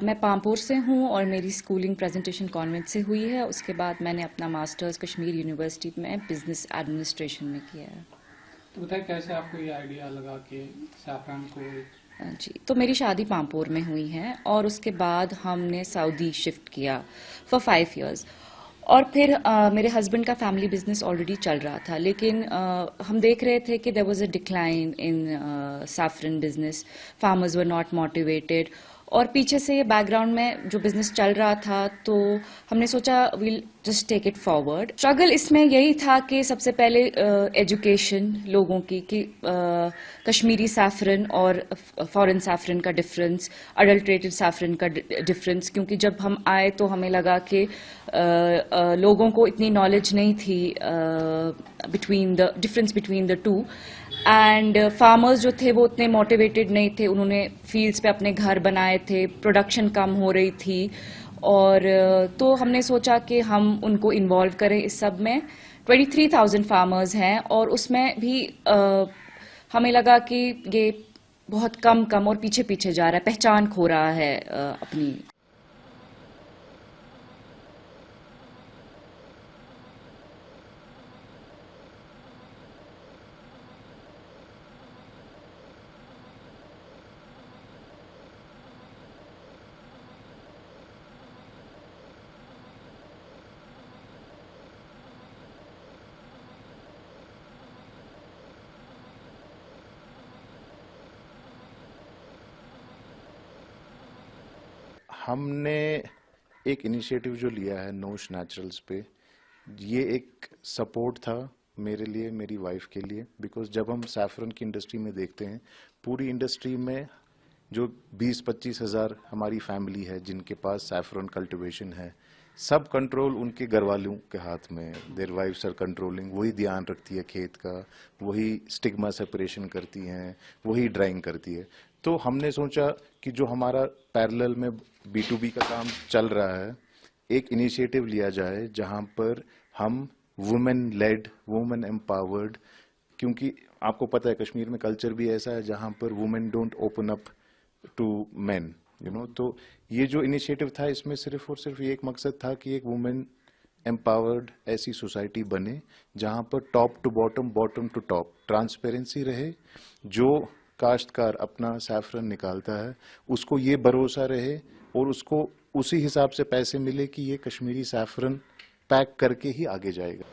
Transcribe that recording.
मैं पामपुर से हूँ और मेरी स्कूलिंग प्रेजेंटेशन कॉन्वेंट से हुई है। उसके बाद मैंने अपना मास्टर्स कश्मीर यूनिवर्सिटी में बिजनेस एडमिनिस्ट्रेशन में किया है। तो बताइए कैसे आपको ये आइडिया लगा कि सैफरान को। जी, तो मेरी शादी पामपुर में हुई है और उसके बाद हमने सऊदी शिफ्ट किया फॉर 5 इयर्स। और फिर मेरे हस्बैंड का फैमिली बिजनेस ऑलरेडी चल रहा था, लेकिन हम देख रहे थे कि there was a decline in saffron business, farmers were not motivated. और पीछे से ये बैकग्राउंड में जो बिजनेस चल रहा था, तो हमने सोचा we'll just take it forward. Struggle इसमें यही था कि सबसे पहले एजुकेशन लोगों की कि कश्मीरी सैफरन और फॉरेन सैफरन का डिफरेंस, अडल्ट्रेटेड सैफरन का डिफरेंस, क्योंकि जब हम आए तो हमें लगा कि लोगों को इतनी नॉलेज नहीं थी between the difference between the two. And farmers जो थे वो उतने मोटिवेटेड नहीं थे, उन्होंने फील्ड्स पे अपने घर बनाए थे, प्रोडक्शन कम हो रही थी। और तो हमने सोचा कि हम उनको इन्वॉल्व करें इस सब में। 23,000 फार्मर्स हैं और उसमें भी हमें लगा कि ये बहुत कम और पीछे पीछे जा रहा है, पहचान खो रहा है अपनी। हमने एक इनिशिएटिव जो लिया है नोश नेचुरल्स पे, ये एक सपोर्ट था मेरे लिए, मेरी वाइफ के लिए। बिकॉज जब हम सैफरन की इंडस्ट्री में देखते हैं, पूरी इंडस्ट्री में जो 20-25 हज़ार हमारी फैमिली है जिनके पास सैफरन कल्टिवेशन है, सब कंट्रोल उनके घर वालों के हाथ में। देयर वाइफ्स आर कंट्रोलिंग, वही ध्यान रखती है खेत का, वही स्टिग्मा सेपरेशन करती हैं, वही ड्राइंग करती है। तो हमने सोचा कि जो हमारा पैरेलल में B2B का काम चल रहा है, एक इनिशिएटिव लिया जाए जहां पर हम वुमेन लेड, वुमेन एम्पावर्ड, क्योंकि आपको पता है कश्मीर में कल्चर भी ऐसा है जहां पर women don't open up to men, you know. तो ये जो इनिशिएटिव था, इसमें सिर्फ और सिर्फ ये एक मकसद था कि एक वुमेन एम्पावर्ड ऐसी सोसाइटी बने जहां पर top to bottom, bottom to top transparency रहे। जो काश्तकार अपना सैफरन निकालता है उसको ये भरोसा रहे और उसको उसी हिसाब से पैसे मिले कि ये कश्मीरी सैफरन पैक करके ही आगे जाएगा।